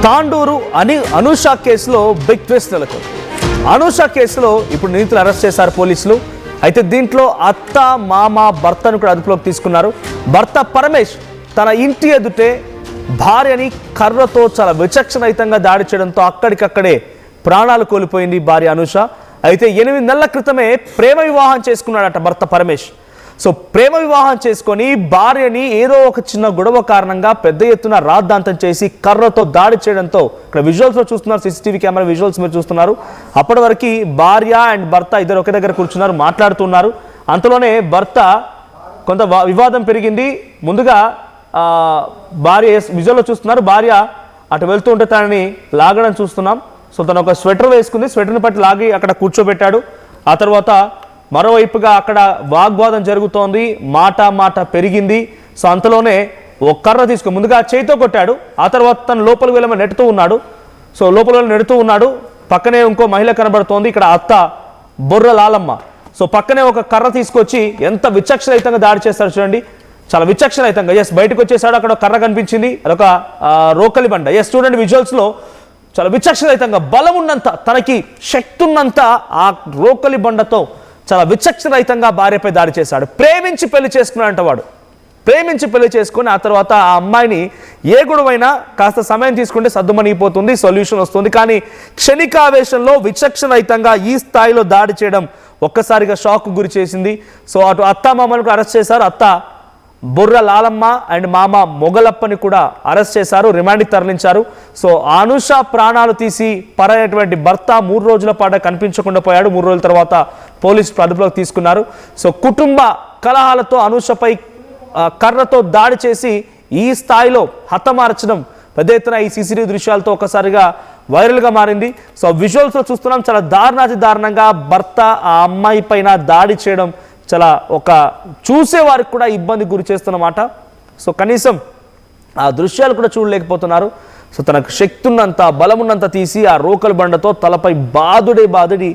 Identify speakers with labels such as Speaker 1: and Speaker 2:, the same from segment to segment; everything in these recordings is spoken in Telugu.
Speaker 1: తాండూరు అనూష కేసులో బిగ్ ట్విస్ట్ నెలకొంది. అనూష కేసులో ఇప్పుడు నిందితులు అరెస్ట్ చేశారు పోలీసులు. అయితే దీంట్లో అత్త మామ భర్తను కూడా అదుపులోకి తీసుకున్నారు. భర్త పరమేష్ తన ఇంటి ఎదుటే భార్యని కర్రతో చాలా విచక్షణరహితంగా దాడి చేయడంతో అక్కడికక్కడే ప్రాణాలు కోల్పోయింది భార్య అనూష. అయితే 8 నెలల క్రితమే ప్రేమ వివాహం చేసుకున్నాడట భర్త పరమేష్. సో ప్రేమ వివాహం చేసుకొని భార్యని ఏదో ఒక చిన్న గొడవ కారణంగా పెద్ద ఎత్తున రాద్ధాంతం చేసి కర్రతో దాడి చేయడంతో ఇక్కడ విజువల్స్లో చూస్తున్నారు, సీసీటీవీ కెమెరా విజువల్స్ మీరు చూస్తున్నారు. అప్పటి వరకు భార్య అండ్ భర్త ఇద్దరు ఒకే దగ్గర కూర్చున్నారు, మాట్లాడుతున్నారు. అంతలోనే భర్త కొంత వివాదం పెరిగింది. ముందుగా భార్య విజువల్లో చూస్తున్నారు, భార్య అటు వెళ్తూ ఉంటే తనని లాగడం చూస్తున్నాం. సో తను ఒక స్వెటర్ వేసుకుంది, స్వెటర్ని పట్టి లాగి అక్కడ కూర్చోబెట్టాడు. ఆ తర్వాత మరోవైపుగా అక్కడ వాగ్వాదం జరుగుతోంది, మాట పెరిగింది. సో అంతలోనే ఒక కర్ర తీసుకుని ముందుగా చేతితో కొట్టాడు. ఆ తర్వాత తను లోపలికి వెళ్ళమని నెడుతూ ఉన్నాడు. సో లోపల నెడుతూ ఉన్నాడు. పక్కనే ఇంకో మహిళ కనబడుతోంది, ఇక్కడ అత్త బొర్ర లాలమ్మ. సో పక్కనే ఒక కర్ర తీసుకొచ్చి ఎంత విచక్షణరహితంగా దాడి చేస్తాడు చూడండి, చాలా విచక్షణరహితంగా. ఎస్ బయటకు వచ్చేసాడు, అక్కడ కర్ర కనిపించింది, అదొక రోకలి బండ. ఎస్ చూడండి విజువల్స్లో చాలా విచక్షణరహితంగా బలం ఉన్నంత, తనకి శక్తి ఉన్నంత ఆ రోకలి బండతో చాలా విచక్షణరహితంగా భార్యపై దాడి చేశాడు. ప్రేమించి పెళ్లి చేసుకున్నాడంట వాడు. ప్రేమించి పెళ్లి చేసుకుని ఆ తర్వాత ఆ అమ్మాయిని ఏ గొడవైనా కాస్త సమయం తీసుకుంటే సర్దుమణిగిపోతుంది, సొల్యూషన్ వస్తుంది. కానీ క్షణికావేశంలో విచక్షణరహితంగా ఈ స్థాయిలో దాడి చేయడం ఒక్కసారిగా షాక్ గురి చేసింది. సో అటు అత్త మామను అరెస్ట్ చేశారు. అత్త బొర్ర లాలమ్మ అండ్ మామ మొగలప్పని కూడా అరెస్ట్ చేశారు, రిమాండ్కి తరలించారు. సో అనూష ప్రాణాలు తీసి పరైనటువంటి భర్త 3 రోజుల పాటు కనిపించకుండా పోయాడు. 3 రోజుల తర్వాత పోలీసులు అదుపులోకి తీసుకున్నారు. సో కుటుంబ కలహాలతో అనూషపై కర్రతో దాడి చేసి ఈ స్థాయిలో హతమార్చడం పెద్ద ఎత్తున ఈ సీసీటీవీ దృశ్యాలతో ఒక్కసారిగా వైరల్గా మారింది. సో విజువల్స్లో చూస్తున్నాం, చాలా దారుణంగా భర్త ఆ అమ్మాయి పైన దాడి చేయడం చాలా ఒక చూసేవారికి కూడా ఇబ్బంది గురి చేస్తున్నమాట. సో కనీసం ఆ దృశ్యాలు కూడా చూడలేకపోతున్నారు. సో తనకు శక్తి ఉన్నంత బలమున్నంత తీసి ఆ రోకల్ బండతో తలపై బాదుడి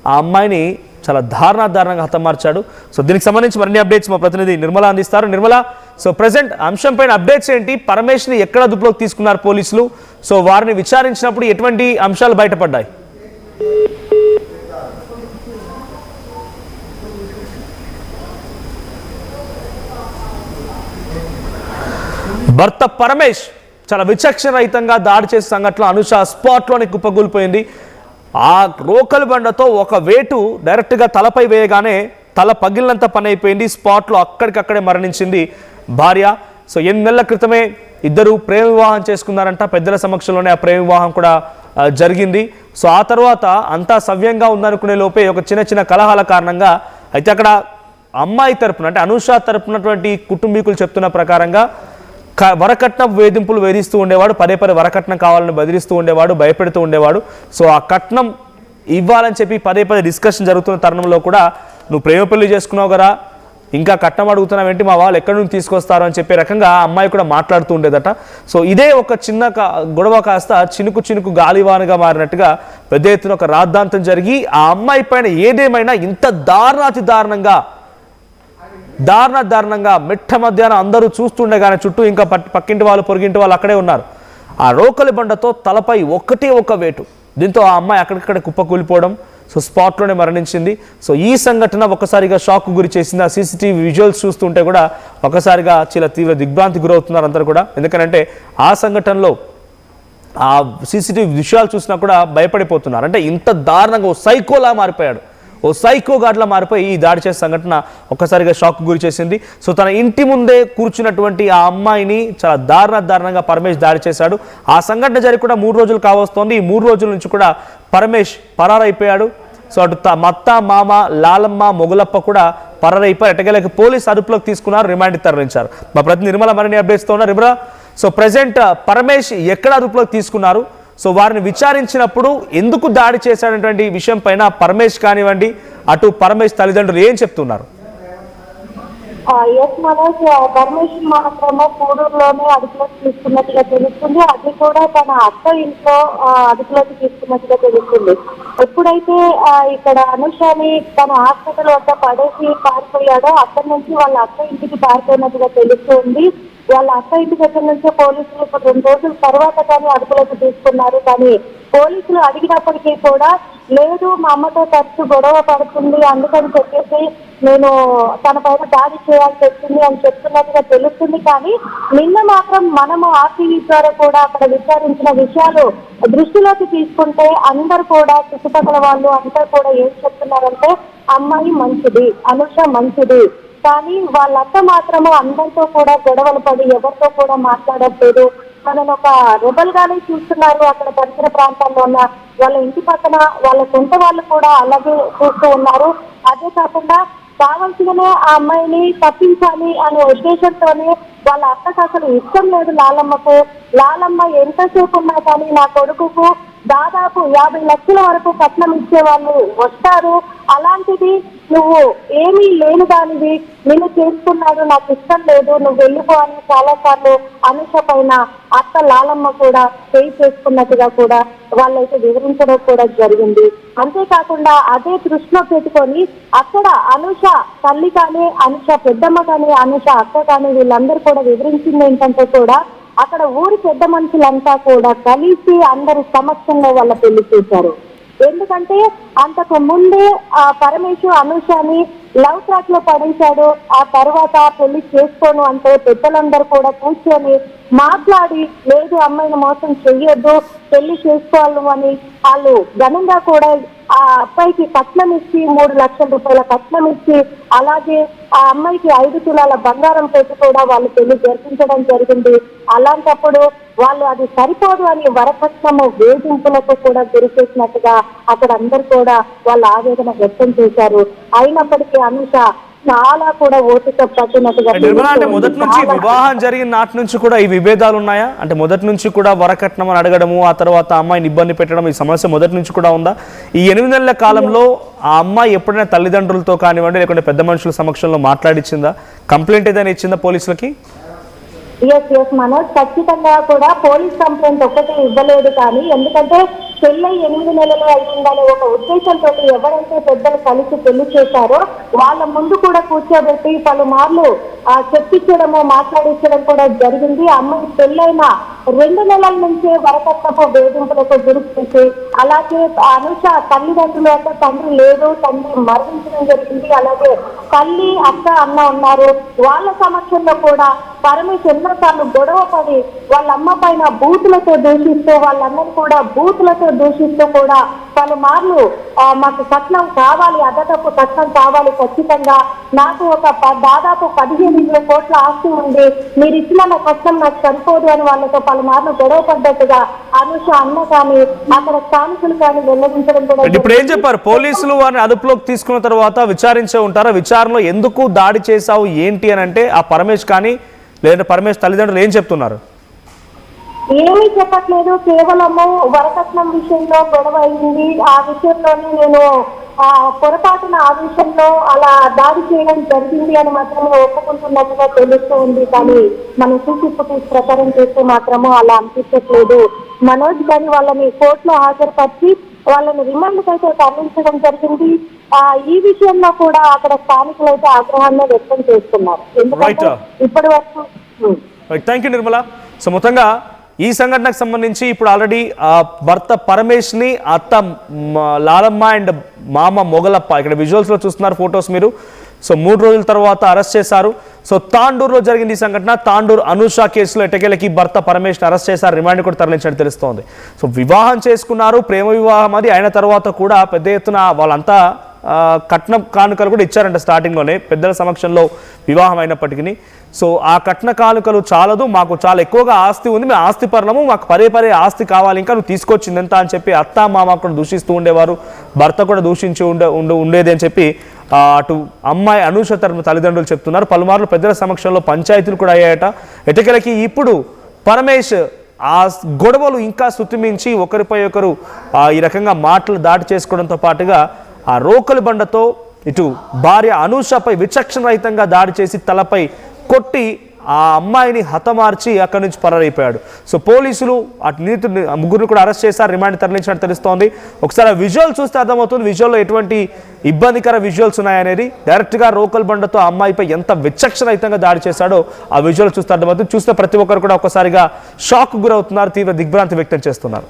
Speaker 1: ఆ అమ్మాయిని చాలా దారుణంగా హతమార్చాడు. సో దీనికి సంబంధించి మరిన్ని అప్డేట్స్ మా ప్రతినిధి నిర్మల అందిస్తారు. నిర్మల, సో ప్రజెంట్ అంశం పైన అప్డేట్స్ ఏంటి? పరమేష్ని ఎక్కడ అదుపులోకి తీసుకున్నారు పోలీసులు? సో వారిని విచారించినప్పుడు ఎటువంటి అంశాలు బయటపడ్డాయి? భర్త పరమేష్ చాలా విచక్షణరహితంగా దాడి చేసే సంఘటనలో అనూష స్పాట్లోనే కుప్పగూలిపోయింది. ఆ రోకలి బండతో ఒక వేటు డైరెక్ట్గా తలపై వేయగానే తల పగిలినంత పని అయిపోయింది. స్పాట్లో అక్కడికక్కడే మరణించింది భార్య. సో 8 నెలల క్రితమే ఇద్దరు ప్రేమ వివాహం చేసుకున్నారంట. పెద్దల సమక్షంలోనే ఆ ప్రేమ వివాహం కూడా జరిగింది. సో ఆ తర్వాత అంతా సవ్యంగా ఉందనుకునే లోపే ఒక చిన్న కలహాల కారణంగా అయితే అక్కడ అమ్మాయి తరపున అంటే అనూష తరపునటువంటి కుటుంబీకులు చెప్తున్న ప్రకారంగా వరకట్నం వేధింపులు వేధిస్తూ ఉండేవాడు, పదే వరకట్నం కావాలని బెదిరిస్తూ ఉండేవాడు, భయపెడుతూ ఉండేవాడు. సో ఆ కట్నం ఇవ్వాలని చెప్పి పదే డిస్కషన్ జరుగుతున్న తరుణంలో కూడా నువ్వు ప్రేమ పెళ్లి చేసుకున్నావు కదా, ఇంకా కట్నం అడుగుతున్నావు ఏంటి, మా వాళ్ళు ఎక్కడి నుంచి తీసుకొస్తారు అని చెప్పే రకంగా ఆ అమ్మాయి కూడా మాట్లాడుతూ ఉండేదట. సో ఇదే ఒక చిన్న గొడవ కాస్త చినుకు గాలివానగా మారినట్టుగా పెద్ద ఎత్తున ఒక రాద్ధాంతం జరిగి ఆ అమ్మాయి పైన ఏదేమైనా ఇంత దారుణంగా మిట్ట మధ్యాహ్నం అందరూ చూస్తుండగానే చుట్టూ ఇంకా పక్కింటి వాళ్ళు పొరుగింటి వాళ్ళు అక్కడే ఉన్నారు. ఆ రోకలి బండతో తలపై ఒక వేటు, దీంతో ఆ అమ్మాయి అక్కడిక్కడ కుప్పకూలిపోవడం, సో స్పాట్లోనే మరణించింది. సో ఈ సంఘటన ఒక్కసారిగా షాక్ గురి చేసింది. ఆ సీసీటీవీ విజువల్స్ చూస్తుంటే కూడా ఒక్కసారిగా చాలా తీవ్ర దిగ్భ్రాంతి గురవుతున్నారు అందరూ కూడా. ఎందుకంటే ఆ సంఘటనలో ఆ సీసీటీవీ దృశ్యాలు చూసినా కూడా భయపడిపోతున్నారు. అంటే ఇంత దారుణంగా ఓ సైకోలా మారిపోయాడు, ఓ సైకో గాడ్లా మారిపోయి ఈ దాడి చేసే సంఘటన ఒక్కసారిగా షాక్ గురి చేసింది. సో తన ఇంటి ముందే కూర్చున్నటువంటి ఆ అమ్మాయిని చాలా దారుణంగా పరమేష్ దాడి చేశాడు. ఆ సంఘటన జరిగి కూడా 3 రోజులు కావస్తోంది. ఈ 3 రోజుల నుంచి కూడా పరమేష్ పరారైపోయాడు. సో అటు అత్త మామ లాలమ్మ మొగలప్ప కూడా పరారైపోయారు. ఎట్టగేలకి పోలీసు అదుపులోకి తీసుకున్నారు, రిమాండ్కి తరలించారు. మా ప్రతి నిర్మల మరిన్ని అప్డేట్స్తో ఉన్నారు. నిర్మల, సో ప్రజెంట్ పరమేష్ ఎక్కడ అదుపులోకి తీసుకున్నారు? సో వారిని విచారించినప్పుడు ఎందుకు దాడి చేశాడనేటువంటి విషయం పైన పరమేష్ కానివ్వండి, అటు పరమేష్ తల్లిదండ్రులు ఏం చెప్తున్నారు?
Speaker 2: ఎస్ మనోజ్, పరమేశ్వర్ మాత్రమే కూడూరులోనే అదుపులోకి తీసుకున్నట్టుగా తెలుస్తుంది. అది కూడా తన అత్త ఇంట్లో అదుపులోకి తీసుకున్నట్టుగా తెలుస్తుంది. ఎప్పుడైతే ఇక్కడ అనుషాని తన హాస్పిటల్ వద్ద పడేసి పారిపోయాడో అక్కడి నుంచి వాళ్ళ అత్త ఇంటికి పారిపోయినట్టుగా తెలుస్తుంది. వాళ్ళ అత్త ఇంటి దగ్గర నుంచే పోలీసులు ఇప్పుడు 2 రోజుల తర్వాత కానీ అదుపులోకి తీసుకున్నారు. కానీ పోలీసులు అడిగినప్పటికీ కూడా లేదు, మా అమ్మతో తరచు గొడవ పడుతుంది, అందుకని చెప్పేసి నేను తన పైన దాడి చేయాల్సి వచ్చింది అని చెప్తున్నట్టుగా తెలుస్తుంది. కానీ నిన్న మాత్రం మనము ఆర్టీవీ ద్వారా కూడా అక్కడ విచారించిన విషయాలు దృష్టిలోకి తీసుకుంటే అందరు కూడా చుట్టుపక్కల వాళ్ళు అందరు కూడా ఏం చెప్తున్నారంటే అమ్మాయి మంచిది, అనుష మంచిది, కానీ వాళ్ళంతా మాత్రము అందరితో కూడా గొడవలు పడి ఎవరితో కూడా మాట్లాడట్లేదు, మనను ఒక రెబల్ గానే చూస్తున్నారు. అక్కడ పరిసర ప్రాంతాల్లో ఉన్న వాళ్ళ ఇంటి పక్కన వాళ్ళ సొంత వాళ్ళు కూడా అలాగే చూస్తూ ఉన్నారు. అదే కాకుండా కావాల్సిగానే ఆ అమ్మాయిని తప్పించాలి అనే ఉద్దేశంతోనే వాళ్ళ అత్తకు అసలు ఇష్టం లేదు లాలమ్మకు. లాలమ్మ ఎంతసేపు ఉన్నా కానీ నా కొడుకుకు దాదాపు 50 లక్షల వరకు కట్నం ఇచ్చే వాళ్ళు వస్తారు, అలాంటిది నువ్వు ఏమీ లేని దానివి, నిన్ను చేసుకున్నాడు, నాకు ఇష్టం లేదు, నువ్వు వెళ్ళిపో అని చాలా సార్లు అనుష పైన అత్త లాలమ్మ కూడా చేయి చేసుకున్నట్టుగా కూడా వాళ్ళైతే వివరించడం కూడా జరిగింది. అంతేకాకుండా అదే దృష్టిలో పెట్టుకొని అక్కడ అనుష తల్లి కానీ, అనుష పెద్దమ్మ కానీ, అనుష అక్క కానీ వీళ్ళందరూ కూడా వివరించింది ఏంటంటే కూడా అక్కడ ఊరి పెద్ద మనుషులంతా కూడా కలిసి అందరి సమక్షంలో వాళ్ళ పెళ్లి చేశారు. ఎందుకంటే అంతకు ముందే పరమేశ్వర్ అనుషాని లవ్ ట్రాక్ లో పడేశాడు. ఆ తర్వాత పెళ్లి చేసుకోను అంటే పెద్దలందరూ కూడా కూర్చొని మాట్లాడి లేదు అమ్మాయిని మోసం చెయ్యొద్దు, పెళ్లి చేసుకోవాలి అని వాళ్ళు ఘనంగా కూడా ఆ అబ్బాయికి కట్నం ఇచ్చి 3 లక్షల రూపాయల కట్నం ఇచ్చి అలాగే ఆ అమ్మాయికి 5 తులాల బంగారం పెట్టి కూడా వాళ్ళు పెళ్లి జరిపించడం జరిగింది. అలాంటప్పుడు వాళ్ళు అది సరిపోదు అని వరకట్నము వేధింపులకు కూడా గురి చేసినట్టుగా అక్కడ అందరూ కూడా వాళ్ళ ఆవేదన వ్యక్తం చేశారు. అయినప్పటికీ అనుష చాలా కూడా ఓపిక పట్టినట్టుగా.
Speaker 1: అంటే మొదటి నుంచి వివాహం జరిగిన నాటి నుంచి కూడా ఈ విభేదాలు ఉన్నాయా? అంటే మొదటి నుంచి కూడా వరకట్నం అని అడగడము, ఆ తర్వాత అమ్మాయిని ఇబ్బంది పెట్టడం, ఈ సమస్య మొదటి నుంచి కూడా ఉందా? ఈ 8 నెలల కాలంలో ఆ అమ్మాయి ఎప్పుడైనా తల్లిదండ్రులతో కానివ్వండి లేకుంటే పెద్ద మనుషుల సమక్షంలో మాట్లాడిచ్చిందా? కంప్లైంట్ ఏదైనా ఇచ్చిందా పోలీసులకి?
Speaker 2: ఎస్ మనోజ్, ఖచ్చితంగా కూడా పోలీస్ కంప్లైంట్ ఒక్కటే ఇవ్వలేదు. కానీ ఎందుకంటే పెళ్ళై 8 నెలలు అయిందనే ఒక ఉద్దేశంతో ఎవరైతే పెద్దలు కలిసి పెళ్లి చేశారో వాళ్ళ ముందు కూడా కూర్చోబెట్టి పలుమార్లు చెప్పించడము మాట్లాడించడం కూడా జరిగింది. అమ్మాయి పెళ్ళైన 2 నెలల నుంచే వరకట్నపు వేధింపులకు గురి చేసి అలాగే అనుష తల్లిదండ్రులు అంటే తండ్రి లేదు, తండ్రి మరణించడం జరిగింది. అలాగే తల్లి అక్క అన్న ఉన్నారు. వాళ్ళ సమక్షంలో కూడా పరమేశ్వర్ ఎన్నోసార్లు గొడవ పడి వాళ్ళ అమ్మ పైన బూతులతో దూషిస్తూ వాళ్ళందరూ కూడా బూతులతో దూషిస్తూ కూడా పలుమార్లు మాకు కట్నం కావాలి, అదనపు కట్నం కావాలి, ఖచ్చితంగా నాకు ఒక దాదాపు 15 కోట్ల ఆస్తి ఉంది, మీరు ఇచ్చిన కట్నం నాకు సరిపోదు అని వాళ్ళతో పలుమార్లు గొడవ పడ్డట్టుగా అనుష అన్న కానీ అక్కడ స్థానికులు కానీ వెల్లడించడం కూడా.
Speaker 1: ఇప్పుడు ఏం చెప్పారు పోలీసులు? వారిని అదుపులోకి తీసుకున్న తర్వాత విచారించే ఉంటారా? విచారణలో ఎందుకు దాడి చేశావు ఏంటి అని అంటే ఆ పరమేష్ కానీ లేదంటే పరమేష్ తల్లిదండ్రులు ఏం చెప్తున్నారు?
Speaker 2: ఏమీ చెప్పట్లేదు, కేవలము వరకట్నం విషయంలో గొడవ అయింది, ఆ విషయంలోనే నేను పొరపాటున ఆ విషయంలో అలా దాడి చేయడం జరిగింది అని మాత్రమే ఒప్పుకుంటున్నట్టుగా తెలుస్తూ ఉంది. కానీ మనం సీసీ ఫుటేజ్ ప్రకారం చేస్తే మాత్రము అలా అనిపించట్లేదు మనోజ్. కానీ వాళ్ళని కోర్టులో హాజరుపరిచి వాళ్ళని రిమాండ్కి అయితే తరలించడం జరిగింది. ఈ విషయంలో కూడా అక్కడ స్థానికులు అయితే ఆగ్రహాన్ని వ్యక్తం చేస్తున్నారు. ఎందుకంటే ఇప్పటి వరకు.
Speaker 1: Thank you Nirmala. సో మొత్తంగా ఈ సంఘటనకు సంబంధించి ఇప్పుడు ఆల్రెడీ భర్త పరమేష్ని అత్త లాలమ్మ అండ్ మామ మొగలప్ప ఇక్కడ విజువల్స్లో చూస్తున్నారు ఫొటోస్ మీరు. సో 3 రోజుల తర్వాత అరెస్ట్ చేశారు. సో తాండూరులో జరిగింది ఈ సంఘటన. తాండూరు అనూష కేసులో ఎటకేలకి భర్త పరమేష్ని అరెస్ట్ చేశారు, రిమాండ్ కూడా తరలించినట్టు తెలుస్తోంది. సో వివాహం చేసుకున్నారు, ప్రేమ వివాహం అది. అయిన తర్వాత కూడా పెద్ద ఎత్తున వాళ్ళంతా కట్న కానుకలు కూడా ఇచ్చారంట స్టార్టింగ్లోనే పెద్దల సమక్షంలో వివాహం అయినప్పటికీ. సో ఆ కట్న కానుకలు చాలదు, మాకు చాలా ఎక్కువగా ఆస్తి ఉంది, మేము ఆస్తి పరలము, మాకు పరే ఆస్తి కావాలి, ఇంకా నువ్వు తీసుకొచ్చింది ఎంత అని చెప్పి అత్త మామ కూడా దూషిస్తూ ఉండేవారు, భర్త కూడా దూషించి ఉండేది అని చెప్పి అటు అమ్మాయి అనూష తరపున తల్లిదండ్రులు చెప్తున్నారు. పలుమార్లు పెద్దల సమక్షంలో పంచాయతీలు కూడా అయ్యాయట. ఎటకెలకి ఇప్పుడు పరమేష్ ఆ గొడవలు ఇంకా శృతిమించి ఒకరిపై ఒకరు ఈ రకంగా మాటలు దాడి చేసుకోవడంతో పాటుగా ఆ రోకలి బండతో ఇటు భార్య అనూషపై విచక్షణ రహితంగా దాడి చేసి తలపై కొట్టి ఆ అమ్మాయిని హతమార్చి అక్కడి నుంచి పరారైపోయాడు. సో పోలీసులు అటు ముగ్గురు కూడా అరెస్ట్ చేశారు, రిమాండ్ తరలించినట్టు తెలుస్తోంది. ఒకసారి ఆ విజువల్ చూస్తే అర్థమవుతుంది విజువల్లో ఎటువంటి ఇబ్బందికర విజువల్స్ ఉన్నాయనేది. డైరెక్ట్గా రోకల్ బండతో ఆ అమ్మాయిపై ఎంత విచక్షణరహితంగా దాడి చేశాడో ఆ విజువల్ చూస్తే అర్థమవుతుంది. చూస్తే ప్రతి ఒక్కరు కూడా ఒక్కసారిగా షాక్ గురవుతున్నారు, తీవ్ర దిగ్భ్రాంతి వ్యక్తం చేస్తున్నారు.